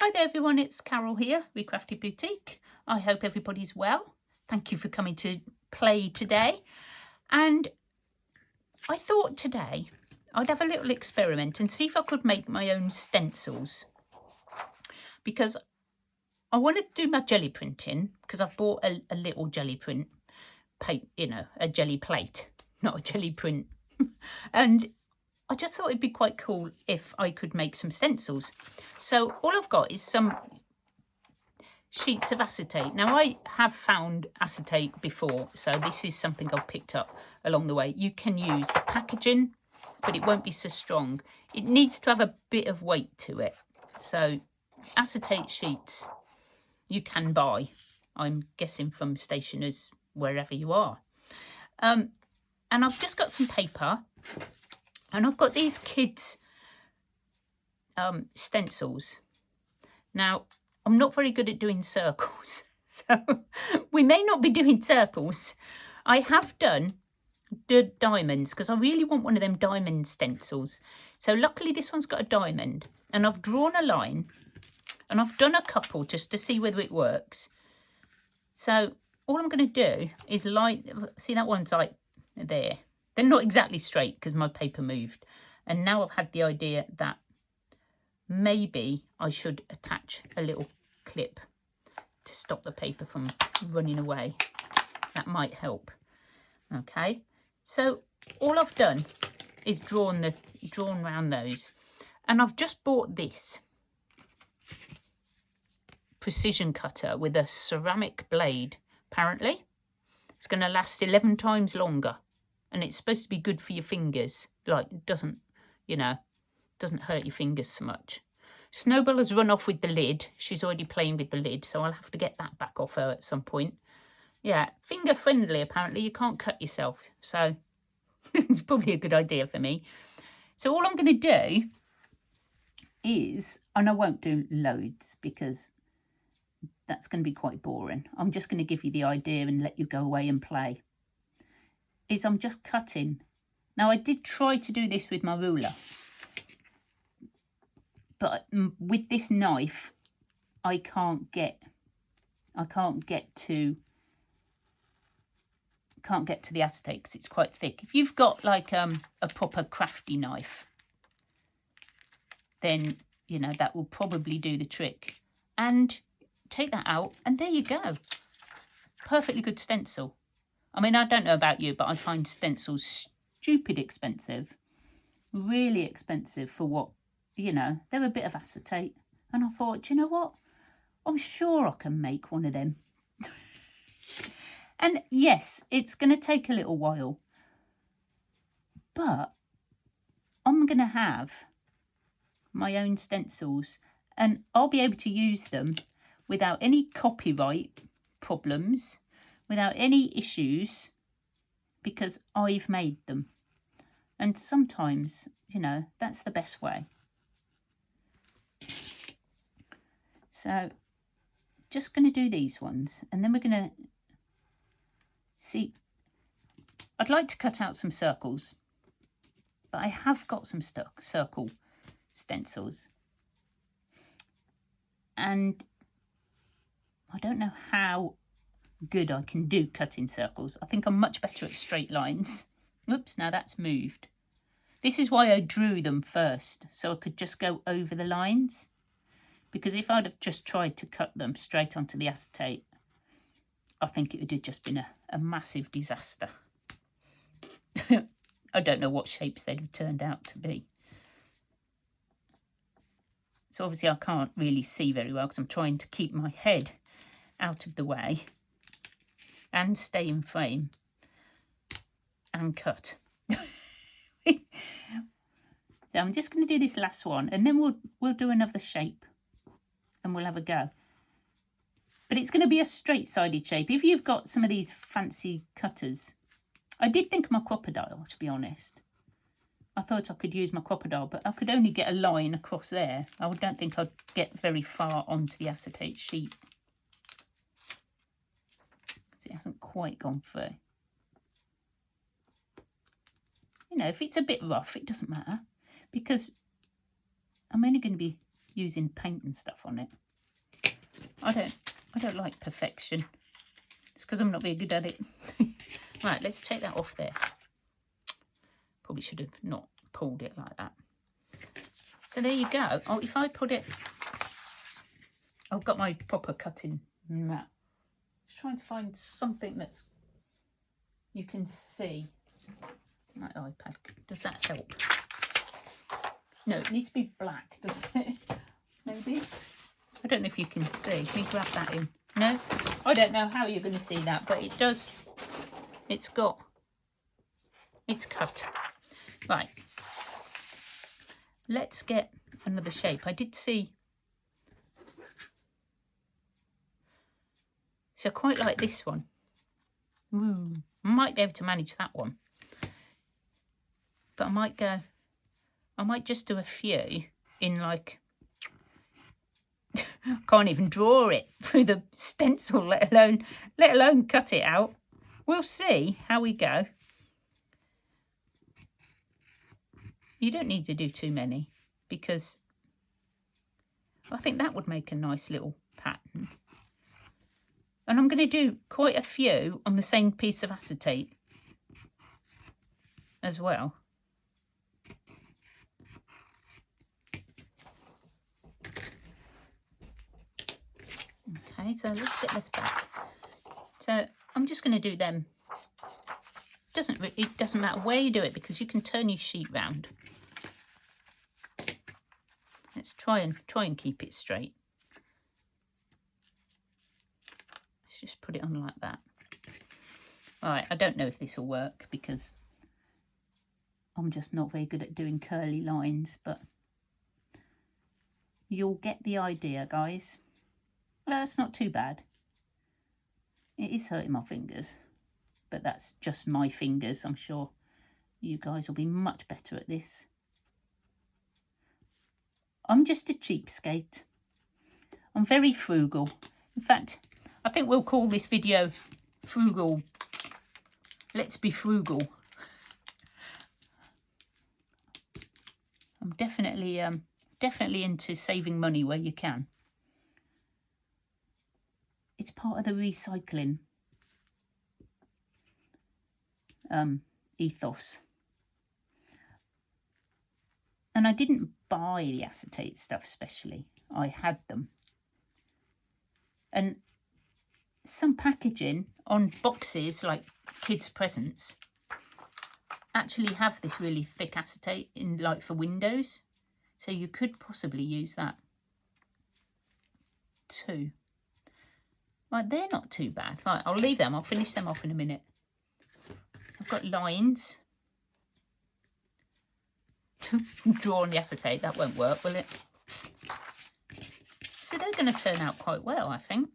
Hi there everyone, it's Carol here, Recrafted Boutique. I hope everybody's well. Thank you for coming to play today. And I thought today I'd have a little experiment and see if I could make my own stencils. Because I want to do my jelly printing, because I've bought a little jelly print, a jelly plate, not a jelly print. And I just thought it'd be quite cool if I could make some stencils. So all I've got is some sheets of acetate. Now I have found acetate before, so this is something I've picked up along the way. You can use the packaging, but it won't be so strong. It needs to have a bit of weight to it. So acetate sheets you can buy, I'm guessing from stationers wherever you are. And I've just got some paper. And I've got these kids' stencils. Now, I'm not very good at doing circles, so we may not be doing circles. I have done the diamonds because I really want one of them diamond stencils. So luckily this one's got a diamond, and I've drawn a line, and I've done a couple just to see whether it works. So all I'm going to do is see that one's like there. They're not exactly straight because my paper moved. And now I've had the idea that maybe I should attach a little clip to stop the paper from running away. That might help. Okay, so all I've done is drawn around those. And I've just bought this precision cutter with a ceramic blade. Apparently, it's going to last 11 times longer. And it's supposed to be good for your fingers. Like, it doesn't hurt your fingers so much. Snowball has run off with the lid. She's already playing with the lid, so I'll have to get that back off her at some point. Yeah, finger friendly, apparently. You can't cut yourself. So it's probably a good idea for me. So all I'm going to do is, and I won't do loads because that's going to be quite boring. I'm just going to give you the idea and let you go away and play. I'm just cutting. Now I did try to do this with my ruler, but with this knife I can't get to the acetate because it's quite thick. If you've got like a proper crafty knife, then that will probably do the trick. And take that out and there you go. Perfectly good stencil. I mean, I don't know about you, but I find stencils stupid expensive. Really expensive for what, they're a bit of acetate. And I thought, do you know what? I'm sure I can make one of them. And yes, it's going to take a little while. But I'm going to have my own stencils. And I'll be able to use them without any copyright problems, without any issues, because I've made them. And sometimes, that's the best way. So just going to do these ones, and then we're going to see. I'd like to cut out some circles, but I have got some circle stencils. And I don't know how good I can do cutting circles. I think I'm much better at straight lines. Oops, now that's moved. This is why I drew them first, so I could just go over the lines. Because if I'd have just tried to cut them straight onto the acetate, I think it would have just been a massive disaster. I don't know what shapes they'd have turned out to be. So obviously I can't really see very well because I'm trying to keep my head out of the way and stay in frame and cut. So I'm just going to do this last one, and then we'll do another shape and we'll have a go. But it's going to be a straight-sided shape. If you've got some of these fancy cutters, I did think of my crop-a-dile, to be honest. I thought I could use my crop-a-dile, but I could only get a line across there. I don't think I'd get very far onto the acetate sheet. It hasn't quite gone through. If it's a bit rough, it doesn't matter, because I'm only going to be using paint and stuff on it. I don't like perfection. It's because I'm not very good at it. Right, let's take that off there. Probably should have not pulled it like that. So there you go. Oh, if I put it, I've got my proper cutting mat. Just trying to find something that's you can see. My iPad, does that help? No, it needs to be black, doesn't it? Maybe. I don't know if you can see. Can you grab that in? No? I don't know how you're going to see that, but it does. It's cut. Right. Let's get another shape. I did see. So I quite like this one. Ooh, I might be able to manage that one. But I might just do a few in like, can't even draw it through the stencil, let alone cut it out. We'll see how we go. You don't need to do too many because I think that would make a nice little pattern. And I'm going to do quite a few on the same piece of acetate as well. Okay, so let's get this back. So I'm just going to do them. It doesn't matter where you do it because you can turn your sheet round. Let's try and keep it straight. Let's just put it on like that. All right, I don't know if this will work because I'm just not very good at doing curly lines, but you'll get the idea, guys. Well, it's not too bad. It is hurting my fingers, but that's just my fingers. I'm sure you guys will be much better at this. I'm just a cheapskate. I'm very frugal. In fact, I think we'll call this video Frugal. Let's be frugal. I'm definitely into saving money where you can. It's part of the recycling ethos. And I didn't buy the acetate stuff specially. I had them. And some packaging on boxes, like kids' presents, actually have this really thick acetate in, like, for windows. So you could possibly use that too. Right, they're not too bad. Right, I'll leave them. I'll finish them off in a minute. So I've got lines. Draw on the acetate. That won't work, will it? So they're going to turn out quite well, I think.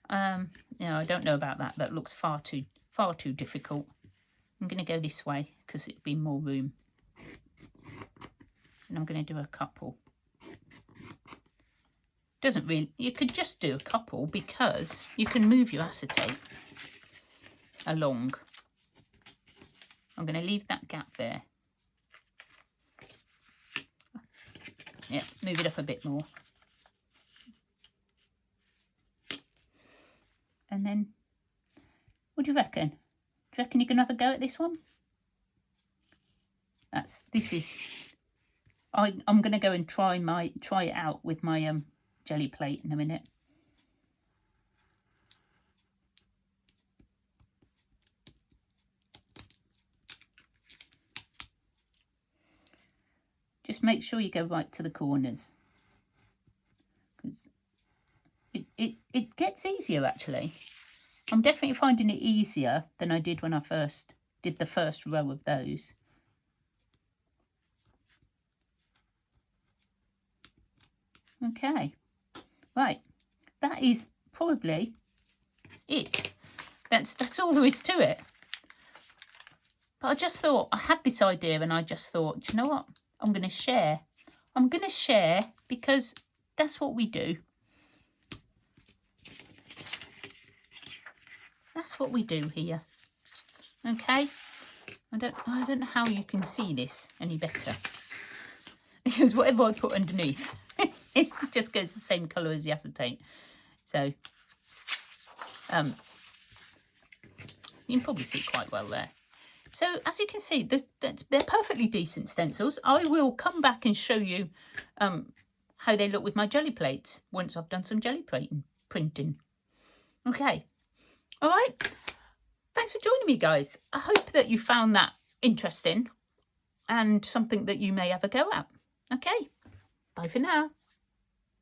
I don't know about that. That looks far too difficult. I'm going to go this way because it'd be more room. And I'm going to do a couple. Doesn't really, you could just do a couple because you can move your acetate along. I'm going to leave that gap there. Yeah, move it up a bit more. And then, what do you reckon? Do you reckon you can have a go at this one? I'm going to go and try it out with my jelly plate in a minute. Just make sure you go right to the corners, because it gets easier actually. I'm definitely finding it easier than I did when I first did the first row of those. Okay, right, that is probably it. That's all there is to it. But I just thought, I had this idea and I just thought, do you know what? I'm going to share. I'm going to share because that's what we do. That's what we do here. Okay? I don't know how you can see this any better. Because whatever I put underneath It just goes the same colour as the acetate. So you can probably see quite well there. So as you can see, they're perfectly decent stencils. I will come back and show you how they look with my jelly plates once I've done some jelly printing. Okay, all right. Thanks for joining me, guys. I hope that you found that interesting and something that you may have a go at. Okay, bye for now.